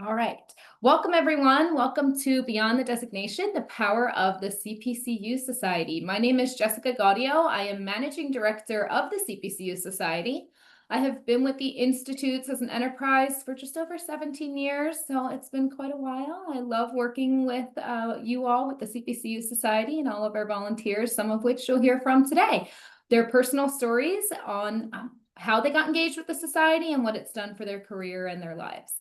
All right. Welcome, everyone. Welcome to Beyond the Designation, the Power of the CPCU Society. My name is Jessica Gaudio. I am Managing Director of the CPCU Society. I have been with the Institutes as an enterprise for just over 17 years, so it's been quite a while. I love working with you all with the CPCU Society and all of our volunteers, some of which you'll hear from today. Their personal stories on how they got engaged with the society and what it's done for their career and their lives.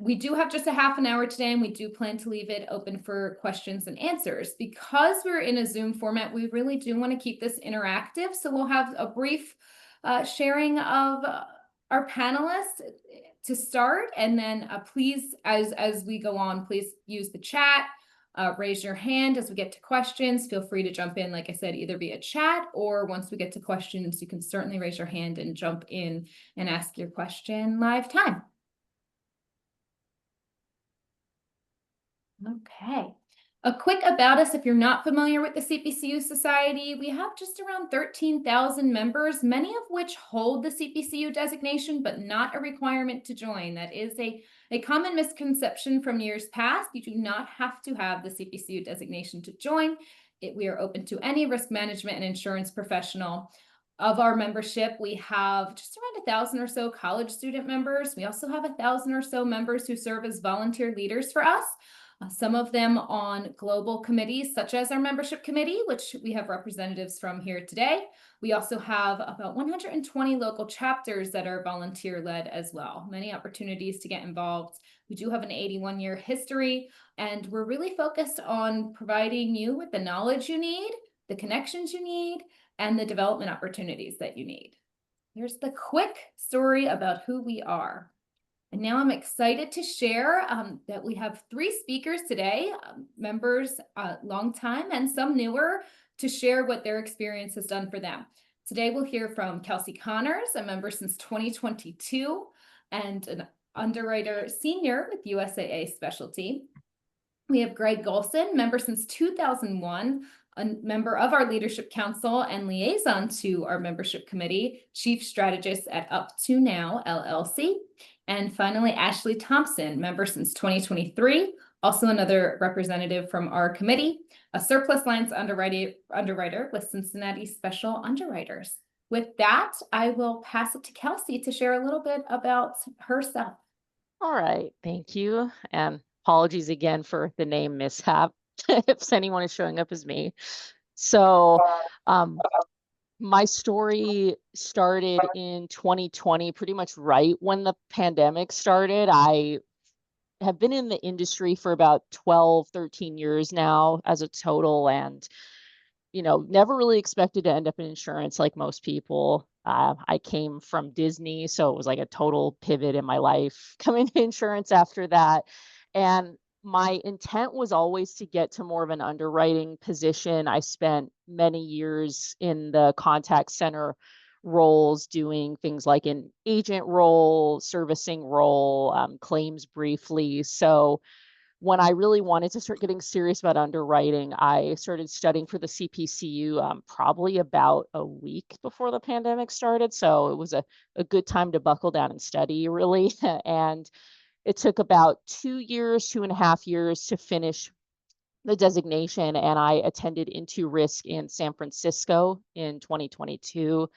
We do have just a half an hour today, and we do plan to leave it open for questions and answers. Because we're in a Zoom format, we really do want to keep this interactive. So we'll have a brief sharing of our panelists to start. And then please, as we go on, please use the chat, raise your hand as we get to questions. Feel free to jump in, like I said, either via chat or once we get to questions, you can certainly raise your hand and jump in and ask your question live time. Okay. A quick about us, if you're not familiar with the CPCU Society, we have just around 13,000 members, many of which hold the CPCU designation, but not a requirement to join. That is a common misconception from years past. You do not have to have the CPCU designation to join. We are open to any risk management and insurance professional. Of our membership, we have just around 1,000 or so college student members. We also have 1,000 or so members who serve as volunteer leaders for us. Some of them on global committees, such as our membership committee, which we have representatives from here today. We also have about 120 local chapters that are volunteer-led as well. Many opportunities to get involved. We do have an 81-year history, and we're really focused on providing you with the knowledge you need, the connections you need, and the development opportunities that you need. Here's the quick story about who we are. And now I'm excited to share that we have 3 speakers today, members long time and some newer, to share what their experience has done for them. Today we'll hear from Kelsey Connors, a member since 2022 and an underwriter senior with USAA specialty. We have Gregg Golson, member since 2001, a member of our leadership council and liaison to our membership committee, chief strategist at Up to Now LLC. And finally, Ashley Thompson, member since 2023, also another representative from our committee, a surplus lines underwriter with Cincinnati Special Underwriters. With that, I will pass it to Kelsey to share a little bit about herself. All right, thank you. And apologies again for the name mishap if anyone is showing up as me. So my story started in 2020, pretty much right when the pandemic started. I have been in the industry for about 12, 13 years now as a total, and never really expected to end up in insurance like most people. I came from Disney, so it was like a total pivot in my life coming to insurance after that. And my intent was always to get to more of an underwriting position. I spent many years in the contact center roles doing things like an agent role, servicing role, claims briefly. So when I really wanted to start getting serious about underwriting, I started studying for the CPCU probably about a week before the pandemic started. So it was a good time to buckle down and study, really. And it took about 2 years, 2.5 years to finish the designation. And I attended Into Risk in San Francisco in 2022.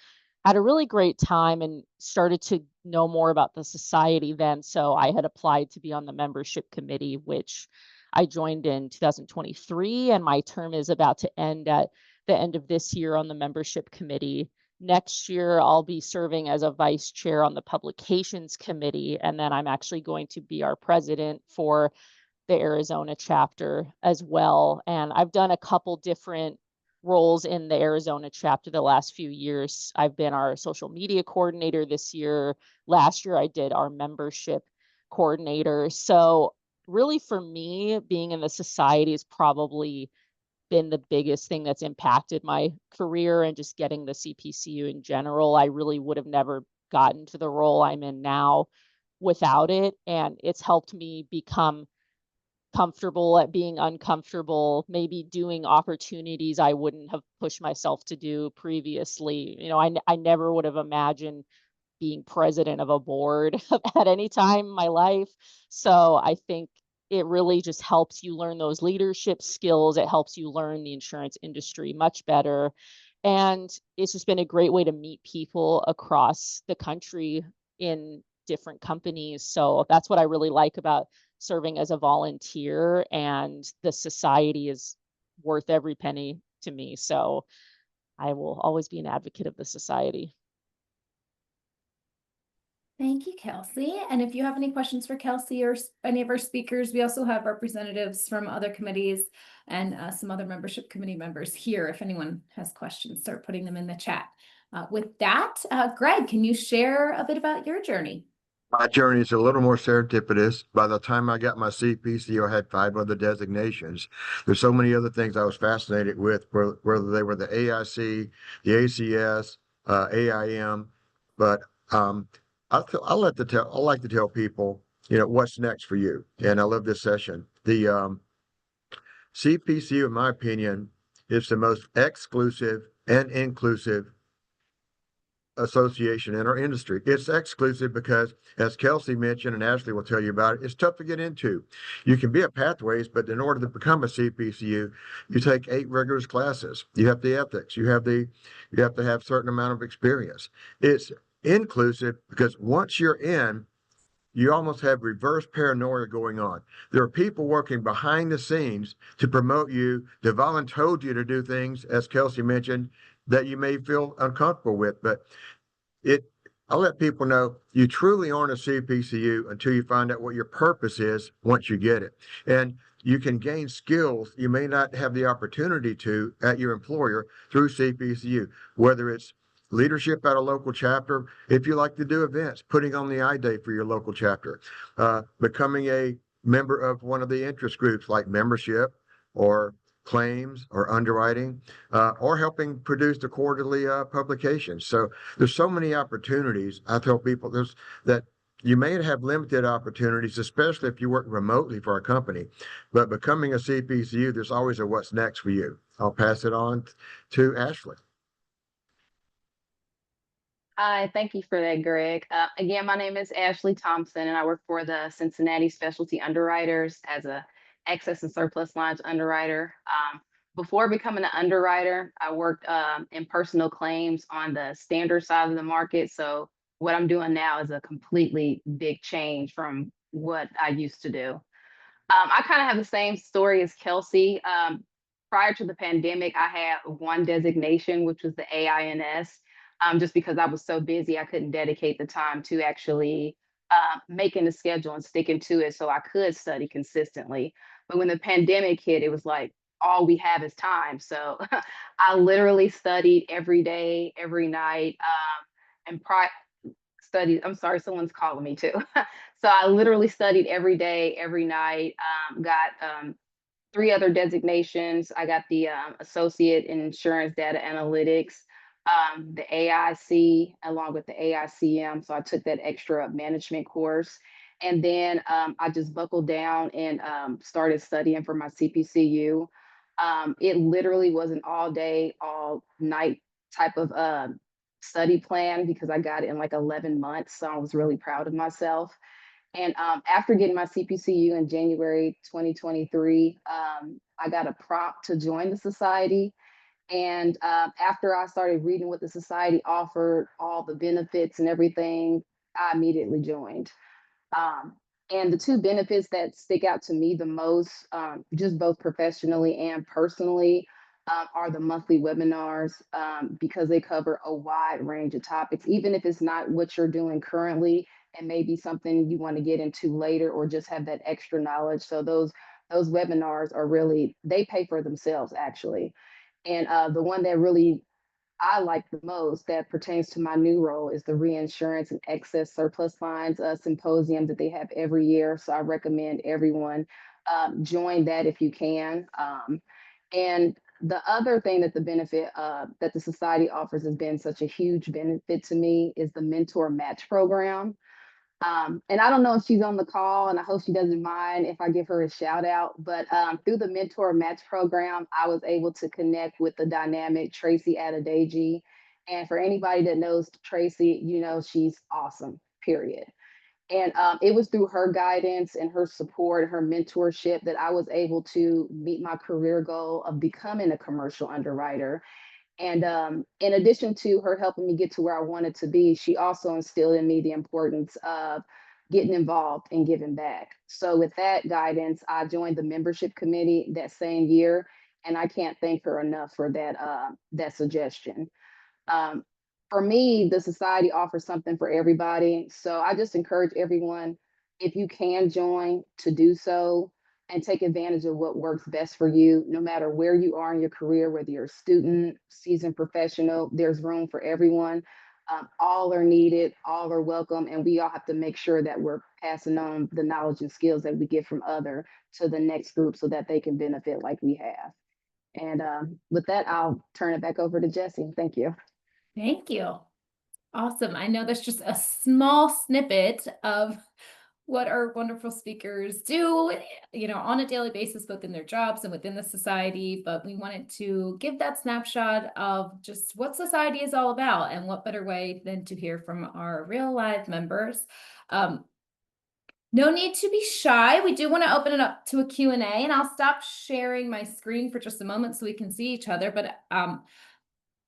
Had a really great time and started to know more about the society then. So I had applied to be on the membership committee, which I joined in 2023, and my term is about to end at the end of this year on the membership committee. Next year, I'll be serving as a vice chair on the publications committee, and then I'm actually going to be our president for the Arizona chapter as well. And I've done a couple different roles in the Arizona chapter the last few years. I've been our social media coordinator this year. Last year, I did our membership coordinator. So really for me, being in the society has probably been the biggest thing that's impacted my career and just getting the CPCU in general. I really would have never gotten to the role I'm in now without it. And it's helped me become comfortable at being uncomfortable, maybe doing opportunities I wouldn't have pushed myself to do previously. I never would have imagined being president of a board at any time in my life. So I think it really just helps you learn those leadership skills. It helps you learn the insurance industry much better. And it's just been a great way to meet people across the country in different companies. So that's what I really like about serving as a volunteer, and the society is worth every penny to me. So I will always be an advocate of the society. Thank you, Kelsey. And if you have any questions for Kelsey or any of our speakers, we also have representatives from other committees and some other membership committee members here. If anyone has questions, start putting them in the chat. With that, Gregg, can you share a bit about your journey? My journey is a little more serendipitous. By the time I got my CPCU, I had 5 other designations. There's so many other things I was fascinated with, whether they were the AIC, the ACS, AIM. But I like to tell people, what's next for you. And I love this session. The CPCU, in my opinion, is the most exclusive and inclusive association in our industry. It's exclusive because, as Kelsey mentioned, and Ashley will tell you about it, it's tough to get into. You can be at Pathways, but in order to become a CPCU, you take 8 rigorous classes. You have the ethics. You have to have a certain amount of experience. It's inclusive because once you're in, you almost have reverse paranoia going on. There are people working behind the scenes to promote you, to volunteer you to do things, as Kelsey mentioned, that you may feel uncomfortable with. But I let people know you truly aren't a CPCU until you find out what your purpose is once you get it. And you can gain skills you may not have the opportunity to at your employer through CPCU, whether it's leadership at a local chapter, if you like to do events, putting on the I-Day for your local chapter, becoming a member of one of the interest groups like membership or claims or underwriting, or helping produce the quarterly publications. So there's so many opportunities. I tell people that you may have limited opportunities, especially if you work remotely for a company, but becoming a CPCU, there's always a what's next for you. I'll pass it on to Ashley. Hi, thank you for that, Gregg. Again, my name is Ashley Thompson, and I work for the Cincinnati Specialty Underwriters as a excess and surplus lines underwriter. Before becoming an underwriter, I worked in personal claims on the standard side of the market. So what I'm doing now is a completely big change from what I used to do. I kind of have the same story as Kelsey. Prior to the pandemic, I had one designation, which was the AINS. Just because I was so busy, I couldn't dedicate the time to actually making the schedule and sticking to it so I could study consistently. But when the pandemic hit, it was like, all we have is time. So I literally studied every day, every night, and studied. I'm sorry, someone's calling me too. So I literally studied every day, every night, got 3 other designations. I got the Associate in Insurance Data Analytics, the AIC, along with the AICM. So I took that extra management course. And then I just buckled down and started studying for my CPCU. It literally was an all day, all night type of study plan because I got it in like 11 months. So I was really proud of myself. And after getting my CPCU in January 2023, I got a prompt to join the society. And after I started reading what the society offered, all the benefits and everything, I immediately joined. And the 2 benefits that stick out to me the most, just both professionally and personally, are the monthly webinars because they cover a wide range of topics, even if it's not what you're doing currently and maybe something you want to get into later or just have that extra knowledge. So those webinars are really, they pay for themselves actually. And the one that really I like the most that pertains to my new role is the reinsurance and excess surplus lines symposium that they have every year. So I recommend everyone join that if you can. And the other thing that the benefit that the society offers has been such a huge benefit to me is the mentor match program. And I don't know if she's on the call, and I hope she doesn't mind if I give her a shout out. But through the Mentor Match program, I was able to connect with the dynamic Tracy Adedeji And for anybody that knows Tracy, you know she's awesome, period. And it was through her guidance and her support, her mentorship, that I was able to meet my career goal of becoming a commercial underwriter. And in addition to her helping me get to where I wanted to be, she also instilled in me the importance of getting involved and giving back. So with that guidance, I joined the membership committee that same year, and I can't thank her enough for that suggestion. Um, for me, the society offers something for everybody. So I just encourage everyone, if you can join, to do so and take advantage of what works best for you, no matter where you are in your career, whether you're a student, seasoned professional, there's room for everyone. All are needed, all are welcome, and we all have to make sure that we're passing on the knowledge and skills that we get from other to the next group so that they can benefit like we have. And with that, I'll turn it back over to Jesse. Thank you. Thank you. Awesome. I know that's just a small snippet of what our wonderful speakers do, on a daily basis, both in their jobs and within the society. But we wanted to give that snapshot of just what society is all about, and what better way than to hear from our real live members. No need to be shy. We do want to open it up to a Q&A, and I'll stop sharing my screen for just a moment so we can see each other. But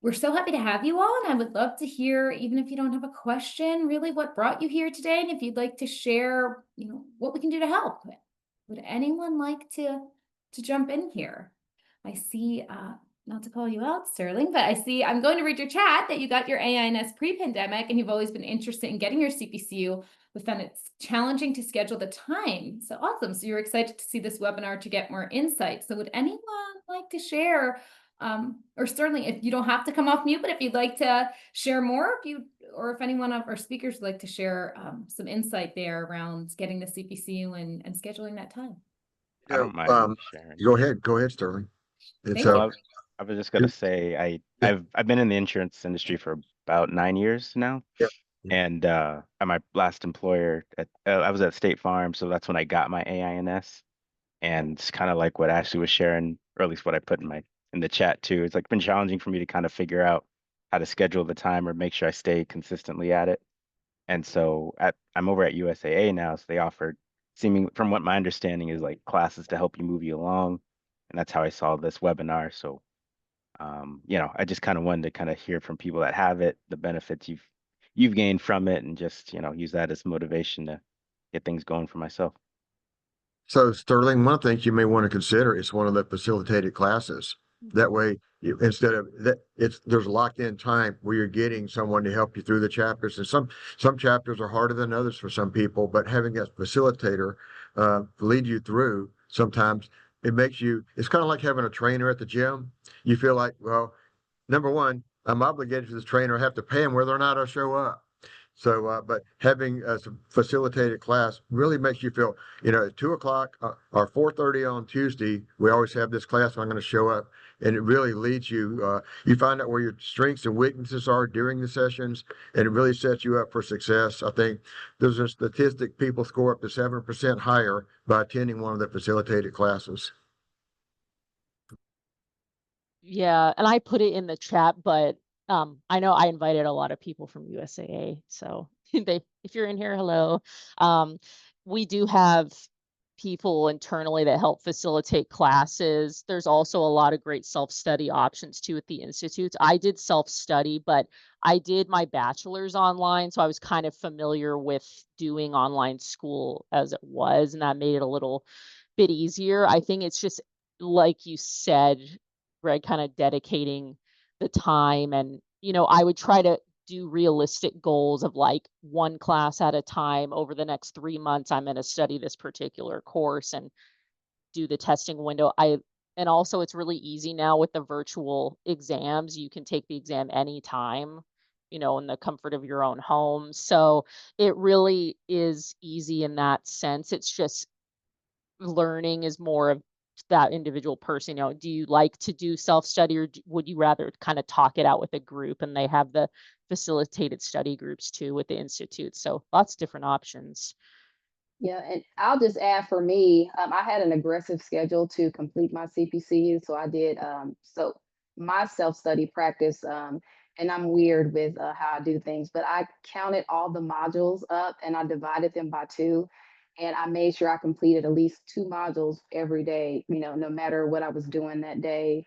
we're so happy to have you all, and I would love to hear, even if you don't have a question, really what brought you here today, and if you'd like to share, what we can do to help. Would anyone like to jump in here? I see, not to call you out, Sterling, but I see, I'm going to read your chat that you got your AINS pre-pandemic, and you've always been interested in getting your CPCU, but found it's challenging to schedule the time. So awesome. So you're excited to see this webinar to get more insight. So would anyone like to share? Or certainly, if you don't have to come off mute, but if you'd like to share more, or if anyone of our speakers would like to share some insight there around getting the CPCU and scheduling that time. I don't mind sharing. Go ahead, Sterling. It's Thank you. Well, I was just gonna say I've been in the insurance industry for about 9 years now. Yep. And at my last employer, I was at State Farm, so that's when I got my AINS. And it's kind of like what Ashley was sharing, or at least what I put in the chat too. It's like been challenging for me to kind of figure out how to schedule the time or make sure I stay consistently at it. And so I'm over at USAA now, so they offered, seeming from what my understanding is, like classes to help you move you along. And that's how I saw this webinar. So I just kind of wanted to kind of hear from people that have it, the benefits you've gained from it, and just, use that as motivation to get things going for myself. So Sterling, one thing you may want to consider is one of the facilitated classes. That way, instead of that, there's locked in time where you're getting someone to help you through the chapters. And some chapters are harder than others for some people, but having a facilitator lead you through, sometimes it's kind of like having a trainer at the gym. You feel like, well, number one, I'm obligated to this trainer. I have to pay him whether or not I show up. So, but having a facilitated class really makes you feel, at 2:00 or 4:30 on Tuesday, we always have this class. I'm going to show up, and it really leads you. You find out where your strengths and weaknesses are during the sessions, and it really sets you up for success. I think there's a statistic: people score up to 7% higher by attending one of the facilitated classes. Yeah, and I put it in the chat, but I know I invited a lot of people from USAA, so if you're in here, hello. We do have people internally that help facilitate classes. There's also a lot of great self-study options too at the institutes. I did self-study, but I did my bachelor's online, so I was kind of familiar with doing online school as it was, and that made it a little bit easier. I think it's just like you said, Greg, kind of dedicating the time, and I would try to do realistic goals of like one class at a time. Over the next 3 months, I'm going to study this particular course and do the testing window. And also it's really easy now with the virtual exams. You can take the exam anytime, in the comfort of your own home. So it really is easy in that sense. It's just learning is more of that individual person. Do you like to do self-study, or would you rather kind of talk it out with a group? And they have the facilitated study groups too with the institute. So lots of different options. Yeah, and I'll just add, for me, I had an aggressive schedule to complete my CPCU. So I did, so my self-study practice and I'm weird with how I do things, but I counted all the modules up and I divided them by 2. And I made sure I completed at least 2 modules every day, no matter what I was doing that day.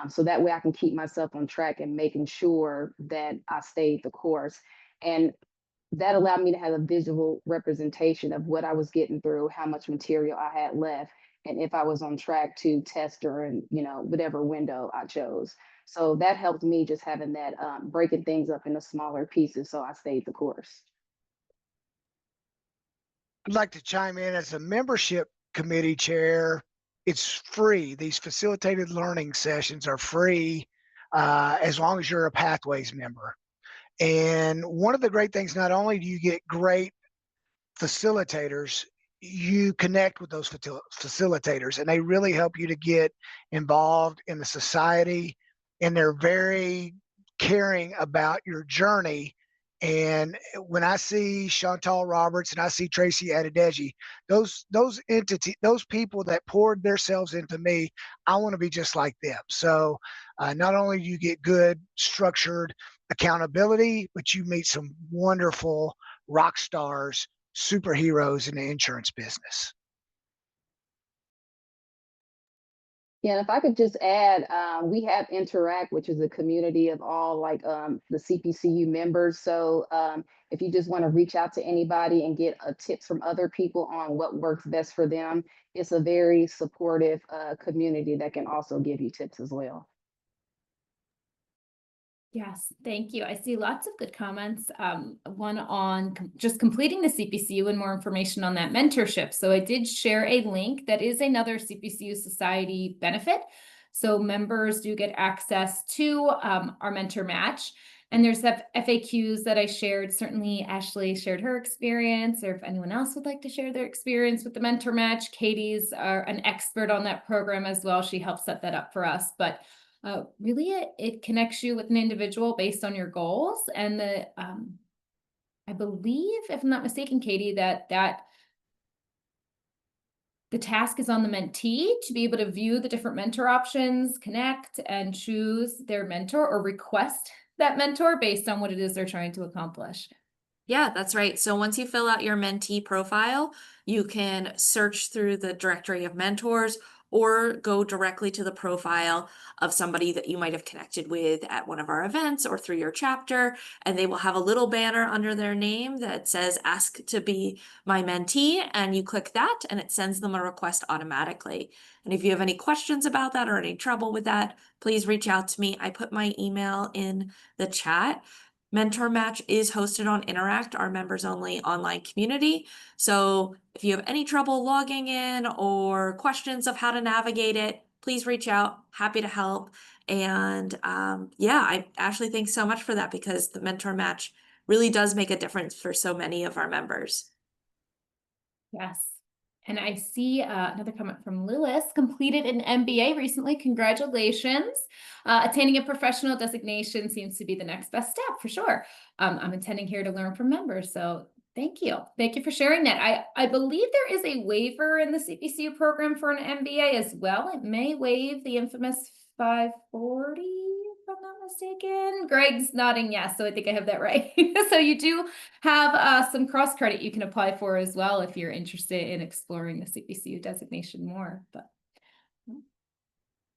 So that way I can keep myself on track and making sure that I stayed the course. And that allowed me to have a visual representation of what I was getting through, how much material I had left, and if I was on track to test during, whatever window I chose. So that helped me, just having that, breaking things up into smaller pieces, so I stayed the course. I'd like to chime in as a membership committee chair. It's free. These facilitated learning sessions are free as long as you're a Pathways member. And one of the great things, not only do you get great facilitators, you connect with those facilitators, and they really help you to get involved in the society, and they're very caring about your journey. And when I see Chantal Roberts and I see Tracy Adedeji, those people that poured themselves into me, I want to be just like them. So not only do you get good structured accountability, but you meet some wonderful rock stars, superheroes in the insurance business. Yeah, and if I could just add, we have Interact, which is a community of all the CPCU members. So if you just want to reach out to anybody and get tips from other people on what works best for them, it's a very supportive community that can also give you tips as well. Yes, thank you. I see lots of good comments. One on just completing the CPCU and more information on that mentorship. So I did share a link that is another CPCU Society benefit. So members do get access to our mentor match. And there's FAQs that I shared. Certainly Ashley shared her experience, or if anyone else would like to share their experience with the mentor match, Katie's an expert on that program as well. She helped set that up for us. But really, it connects you with an individual based on your goals. And I believe, if I'm not mistaken, Katie, that the task is on the mentee to be able to view the different mentor options, connect and choose their mentor or request that mentor based on what it is they're trying to accomplish. Yeah, that's right. So once you fill out your mentee profile, you can search through the directory of mentors or go directly to the profile of somebody that you might have connected with at one of our events or through your chapter, and they will have a little banner under their name that says ask to be my mentee, and you click that and it sends them a request automatically. And if you have any questions about that or any trouble with that, please reach out to me. I put my email in the chat. Mentor Match is hosted on Interact, our members only online community. So if you have any trouble logging in or questions of how to navigate it, please reach out. Happy to help. And Ashley, thanks so much for that, because the Mentor Match really does make a difference for so many of our members. Yes. And I see another comment from Lewis. Completed an MBA recently. Congratulations. Attaining a professional designation seems to be the next best step for sure. I'm attending here to learn from members. So thank you. Thank you for sharing that. I believe there is a waiver in the CPCU program for an MBA as well. It may waive the infamous 540, if I'm not mistaken. Gregg's nodding yes, so I think I have that right. So you do have some cross credit you can apply for as well if you're interested in exploring the CPCU designation more. But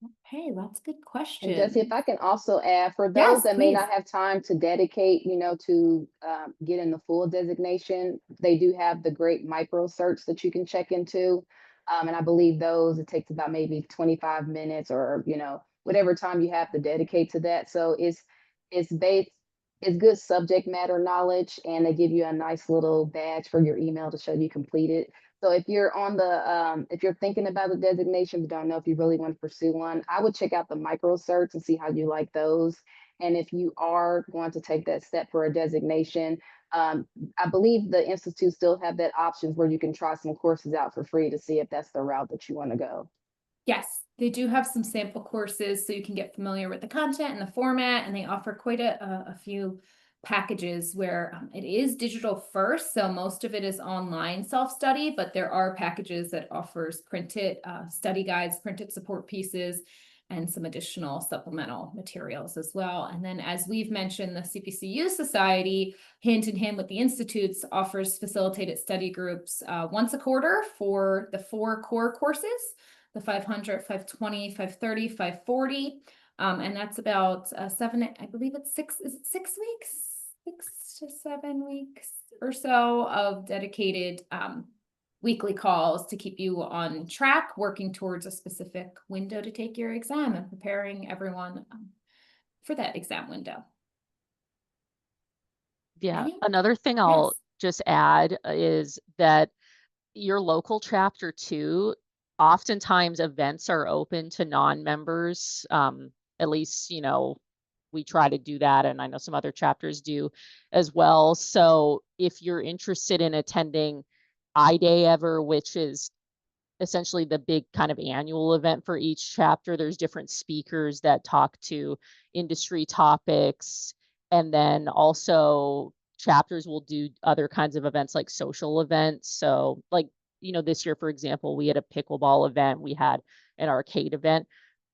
okay, lots of good questions. And Jesse, if I can also add, for those Yes, that may not please. have time to dedicate, to getting the full designation, they do have the great micro certs that you can check into. And I believe those, it takes about maybe 25 minutes or, whatever time you have to dedicate to that. So it's good subject matter knowledge, and they give you a nice little badge for your email to show you completed. So if you're if you're thinking about a designation but don't know if you really want to pursue one, I would check out the micro certs and see how you like those. And if you are going to take that step for a designation, I believe the institute still have that options where you can try some courses out for free to see if that's the route that you want to go. Yes, they do have some sample courses so you can get familiar with the content and the format, and they offer quite a few packages where it is digital first. So most of it is online self-study, but there are packages that offers printed study guides, printed support pieces, and some additional supplemental materials as well. And then, as we've mentioned, the CPCU Society, hand in hand with the institutes, offers facilitated study groups once a quarter for the 4 core courses, the 500, 520, 530, 540. And that's about 7, I believe it's 6, is it 6 weeks? 6 to 7 weeks or so of dedicated weekly calls to keep you on track, working towards a specific window to take your exam and preparing everyone for that exam window. Yeah, Anyone? another thing I'll just add is that your local chapter too, oftentimes events are open to non-members. At least, we try to do that, and I know some other chapters do as well. So if you're interested in attending I-Day Ever, which is essentially the big kind of annual event for each chapter, there's different speakers that talk to industry topics. And then also chapters will do other kinds of events like social events. So like, this year, for example, we had a pickleball event, we had an arcade event.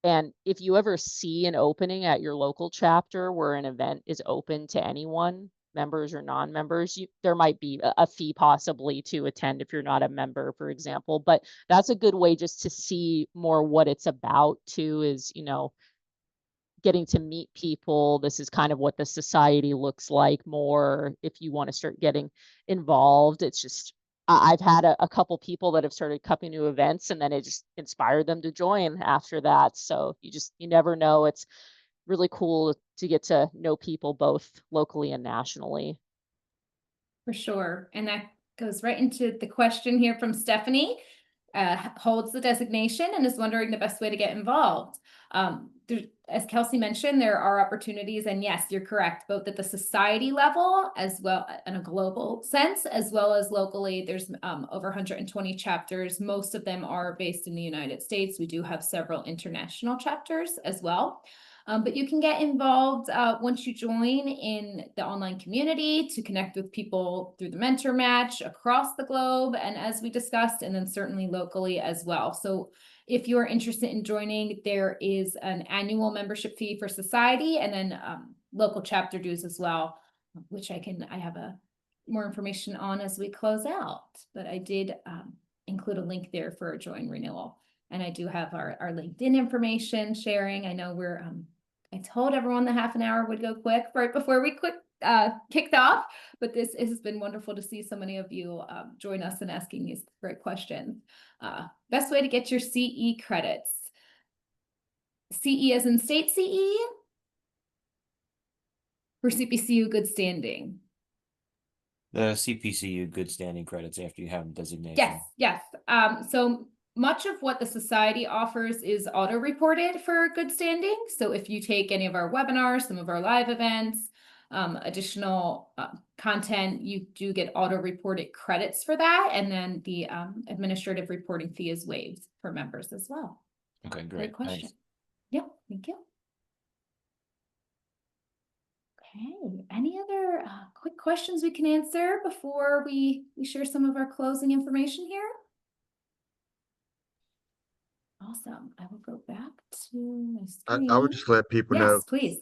And if you ever see an opening at your local chapter where an event is open to anyone, members or non-members, there might be a fee possibly to attend if you're not a member, for example. But that's a good way just to see more what it's about too, is, getting to meet people. This is kind of what the society looks like more if you want to start getting involved. It's just, I've had a couple people that have started coming to events and then it just inspired them to join after that. So you never know. It's really cool to get to know people both locally and nationally. For sure. And that goes right into the question here from Stephanie. Holds the designation and is wondering the best way to get involved. As Kelsey mentioned, there are opportunities, and yes, you're correct, both at the society level as well in a global sense, as well as locally. There's over 120 chapters. Most of them are based in the United States. We do have several international chapters as well. But you can get involved once you join in the online community to connect with people through the mentor match across the globe, and as we discussed, and then certainly locally as well. So if you're interested in joining, there is an annual membership fee for society, and then local chapter dues as well, which I have more information on as we close out. But I did include a link there for a join renewal. And I do have our LinkedIn information sharing. I know I told everyone the half an hour would go quick right before we kicked off, but this has been wonderful to see so many of you join us and asking these great questions. Best way to get your CE credits. CE as in state CE? For CPCU good standing? The CPCU good standing credits after you have designation. Yes. So much of what the society offers is auto-reported for good standing. So if you take any of our webinars, some of our live events, additional content, you do get auto-reported credits for that. And then the administrative reporting fee is waived for members as well. Okay, great. Great question. Thanks. Yep, thank you. Okay, any other quick questions we can answer before we share some of our closing information here? Awesome. I will go back to my screen. I would just let people know. Yes, please.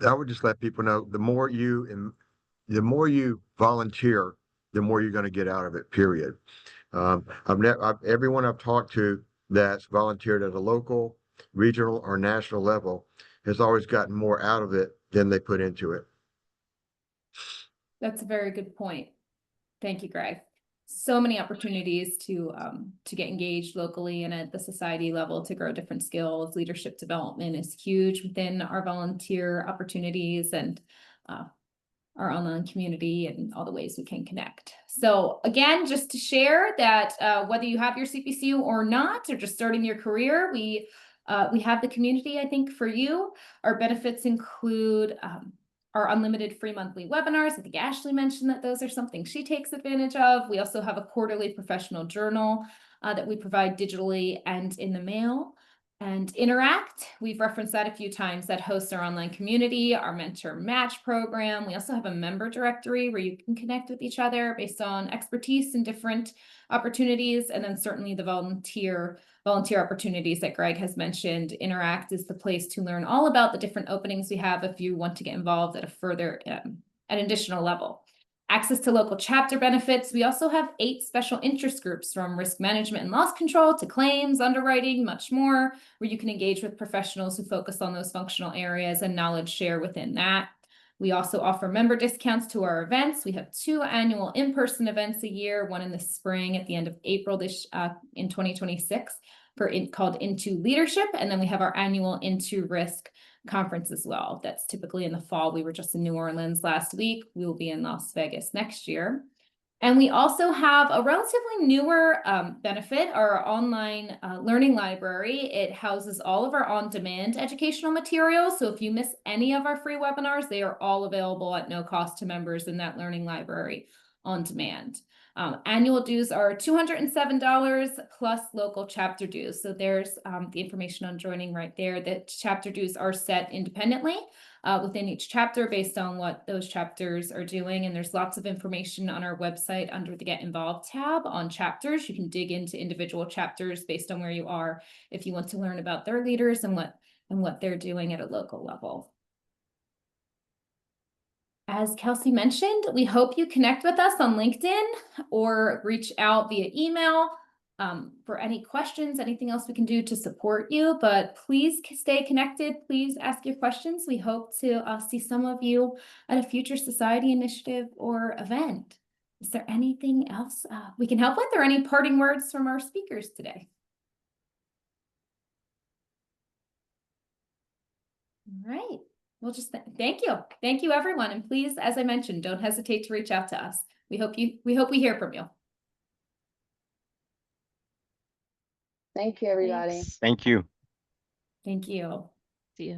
I would just let people know the more you volunteer, the more you're going to get out of it. Period. Everyone I've talked to that's volunteered at a local, regional, or national level has always gotten more out of it than they put into it. That's a very good point. Thank you, Gregg. So many opportunities to get engaged locally and at the society level to grow different skills. Leadership development is huge within our volunteer opportunities and our online community and all the ways we can connect. So again, just to share that whether you have your CPCU or not, or just starting your career, we have the community, I think, for you. Our benefits include our unlimited free monthly webinars. I think Ashley mentioned that those are something she takes advantage of. We also have a quarterly professional journal that we provide digitally and in the mail. And Interact, we've referenced that a few times. That hosts our online community, our mentor match program. We also have a member directory where you can connect with each other based on expertise and different opportunities. And then certainly the volunteer opportunities that Gregg has mentioned. Interact is the place to learn all about the different openings we have if you want to get involved at a further, an additional level. Access to local chapter benefits. We also have 8 special interest groups, from risk management and loss control to claims, underwriting, much more, where you can engage with professionals who focus on those functional areas and knowledge share within that. We also offer member discounts to our events. We have 2 annual in-person events a year, one in the spring at the end of April in 2026 called Into Leadership. And then we have our annual Into Risk conference as well. That's typically in the fall. We were just in New Orleans last week. We will be in Las Vegas next year. And we also have a relatively newer benefit, our online learning library. It houses all of our on-demand educational materials. So if you miss any of our free webinars, they are all available at no cost to members in that learning library on demand. Annual dues are $207 plus local chapter dues. So there's the information on joining right there. The chapter dues are set independently within each chapter based on what those chapters are doing. And there's lots of information on our website under the Get Involved tab on chapters. You can dig into individual chapters based on where you are if you want to learn about their leaders and what they're doing at a local level. As Kelsey mentioned, we hope you connect with us on LinkedIn or reach out via email for any questions, anything else we can do to support you. But please stay connected. Please ask your questions. We hope to see some of you at a future society initiative or event. Is there anything else we can help with, or any parting words from our speakers today? All right. Well, just thank you. Thank you, everyone. And please, as I mentioned, don't hesitate to reach out to us. We hope we hear from you. Thank you, everybody. Thanks. Thank you. Thank you. See ya.